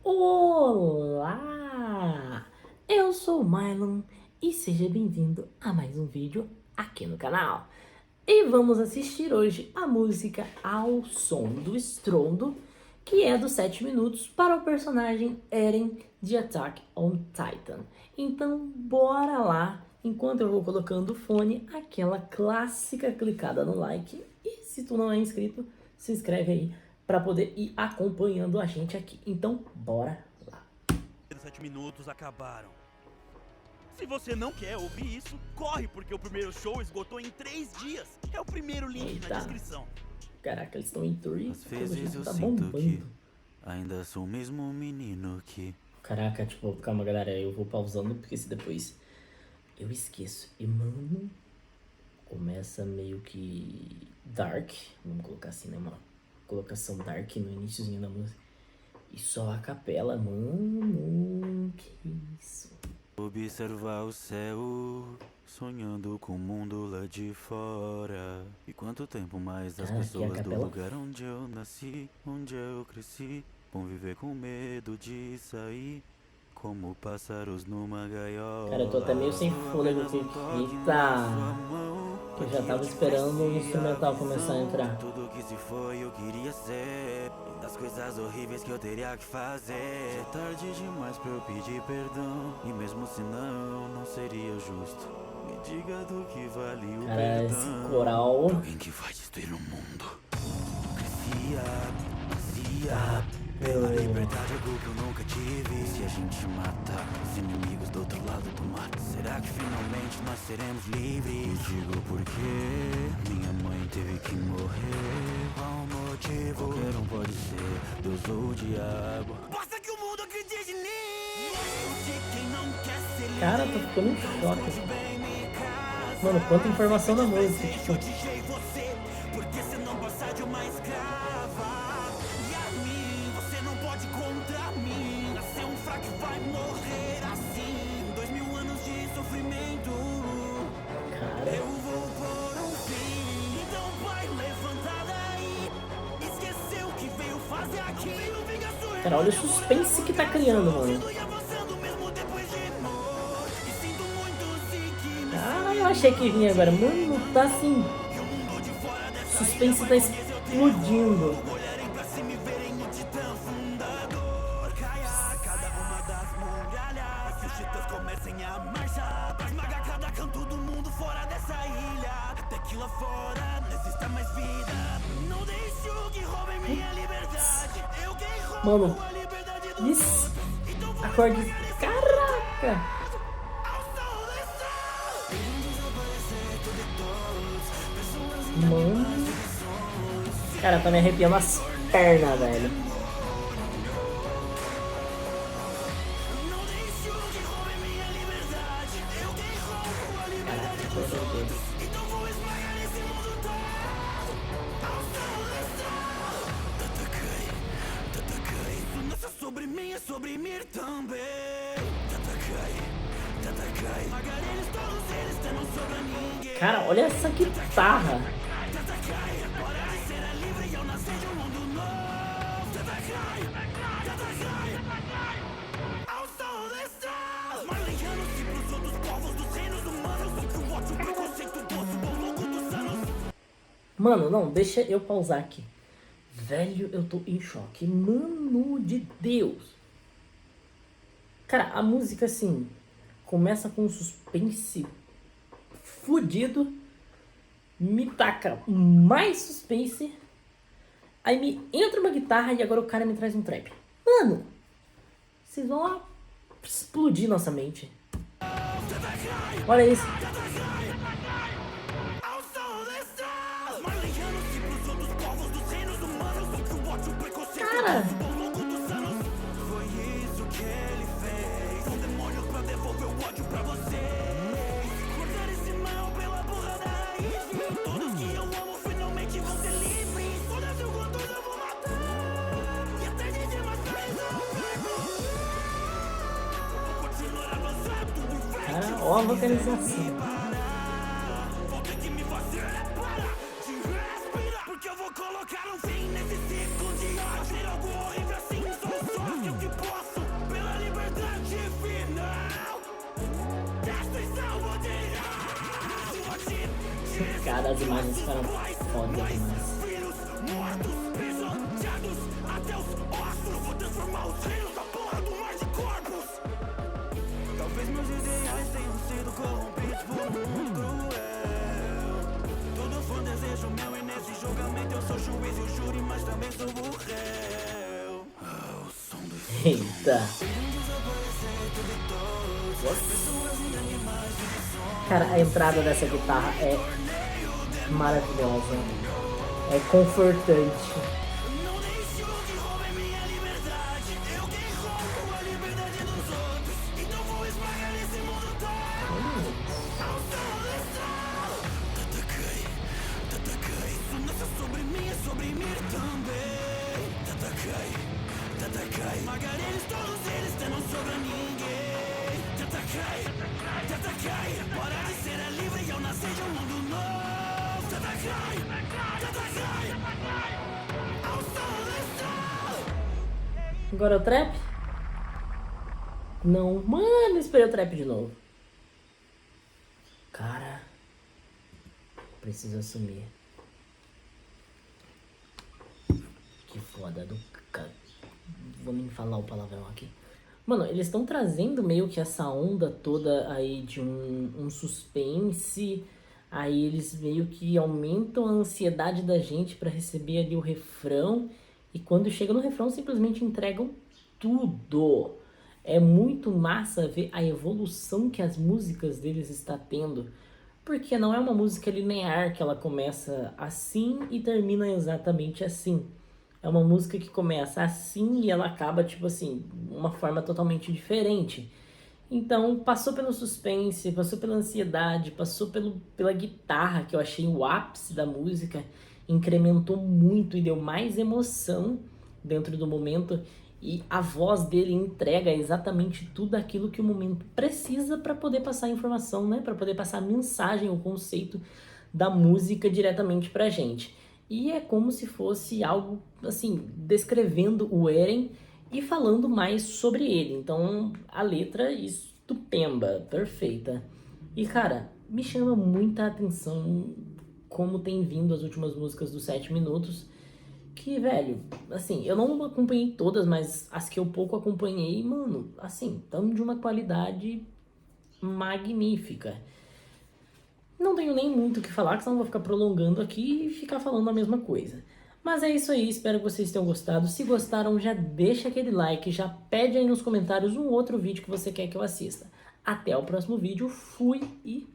Olá! Eu sou o Mylon e seja bem-vindo a mais um vídeo aqui no canal. E vamos assistir hoje a música Ao Som do Estrondo, que é dos 7 minutos para o personagem Eren de Attack on Titan. Então bora lá, enquanto eu vou colocando o fone, aquela clássica clicada no like. E se tu não é inscrito, se inscreve aí para poder ir acompanhando a gente aqui. Então, bora lá. Os 7 minutos acabaram. Se você não quer ouvir isso, corre, porque o primeiro show esgotou em 3 dias. É o primeiro link na descrição. Caraca, eles estão em tour. Às vezes eu tá sinto bombando. que ainda sou o mesmo menino que... Caraca, tipo, calma galera, eu vou pausando porque se depois eu esqueço. E mano, começa meio que dark, vamos colocar assim, né, uma colocação dark no iniciozinho da música. E só a capela, mano, que isso. Observar o céu, sonhando com o mundo lá de fora. E quanto tempo mais as pessoas do lugar onde eu nasci, onde eu cresci, vão viver com medo de sair, como pássaros numa gaiola. Cara, eu tô até meio sem fôlego aqui. Eita! Que eu já tava esperando o instrumental começar a entrar. Tudo que se foi eu queria ser, e das coisas horríveis que eu teria que fazer. É tarde demais pra eu pedir perdão, e mesmo se não seria justo. Me diga do que vale o perdão. Esse coral. Pra alguém que vai destruir o mundo. Crescia pela liberdade, algo que eu nunca tive. Se a gente matar os inimigos do outro lado do mar, será que finalmente nós seremos livres? E digo porque minha mãe teve que morrer. Qual o motivo? Qualquer um pode ser, Deus ou o diabo. Basta que o mundo acredite em mim. Quem não quer ser livre. Cara, tô ficando em choque. Mano, quanta informação na música. Tipo... Porque você não passa de uma escrava. E a mim, você não pode contra mim. Nascer um fraco e vai morrer assim. 2000 anos de sofrimento. Cara. Eu vou por um fim. Então vai, levanta daí. Esqueceu o que veio fazer aqui. Cara, olha o suspense que tá criando, mano. Ah, eu achei que vinha agora. Mano, tá assim. Suspense tá explodindo. Mano, isso. Acorde. Caraca. Mano. Cara, tá me arrepiando as pernas, velho. Sobre mim é sobre mim também. Cara, olha essa guitarra. Mano, não, deixa eu pausar aqui. Velho, eu tô em choque. Mano de Deus. Cara, a música assim começa com um suspense fudido, me taca mais suspense, aí me entra uma guitarra e agora o cara me traz um trap. Mano, vocês vão explodir nossa mente. Olha isso. Cara, foi isso que ele fez. Um demônio pra devolver o ódio pra você. Cortar esse mal pela porra da raiz. Todos que eu amo finalmente vão ser livres. Foda-se o quanto eu vou matar. E até de demais pra resolver. Vou continuar avançando. cara, ó a vocalização. Vou ter que me fazer é parar de respirar. Porque eu vou colocar um fim nesse ciclo de ódio. Algo horrível assim, sou só eu que posso. Cara, as imagens ficaram foda demais. Filhos mortos, pisoteados até os ossos. Vou transformar os rios da porra do mar de corpos. Talvez meus ideais tenham sido corrompidos por um mundo cruel. Tudo foi um desejo meu e nesse julgamento eu sou juiz e o júri, mas também sou o réu. O som do Eita. Cara, a entrada dessa guitarra é maravilhosa. É confortante. Não deixo que roubem minha liberdade. Eu quem roubo a liberdade dos outros. Então vou esmagar esse mundo todo. Ao som do estralo. Tatakai. Isso não é só sobre mim, é sobre mim também. Tatakai. Esmagar eles, todos eles, até não sobra ninguém. Tatakai. Bora de ser livre e eu nascer de um mundo novo. Tatakai. Ao som do estralo. Agora o trap? Não, mano, esperei o trap de novo. Cara, preciso assumir. Que foda do cara. Vou nem falar o palavrão aqui. Mano, eles estão trazendo meio que essa onda toda aí de um suspense. Aí eles meio que aumentam a ansiedade da gente pra receber ali o refrão. E quando chega no refrão, simplesmente entregam tudo. É muito massa ver a evolução que as músicas deles está tendo. Porque não é uma música linear que ela começa assim e termina exatamente assim. É uma música que começa assim e ela acaba, tipo assim, uma forma totalmente diferente. Então, passou pelo suspense, passou pela ansiedade, passou pela guitarra, que eu achei o ápice da música, incrementou muito e deu mais emoção dentro do momento. E a voz dele entrega exatamente tudo aquilo que o momento precisa para poder passar a informação, né? Para poder passar a mensagem, o conceito da música diretamente pra gente. E é como se fosse algo, assim, descrevendo o Eren e falando mais sobre ele. Então, a letra estupenda, perfeita. E, cara, me chama muita atenção como tem vindo as últimas músicas dos 7 minutos. Que, velho, assim, eu não acompanhei todas, mas as que eu pouco acompanhei, mano, assim, tão de uma qualidade magnífica. Não tenho nem muito o que falar, que senão eu vou ficar prolongando aqui e ficar falando a mesma coisa. Mas é isso aí, espero que vocês tenham gostado. Se gostaram, já deixa aquele like, já pede aí nos comentários um outro vídeo que você quer que eu assista. Até o próximo vídeo, fui e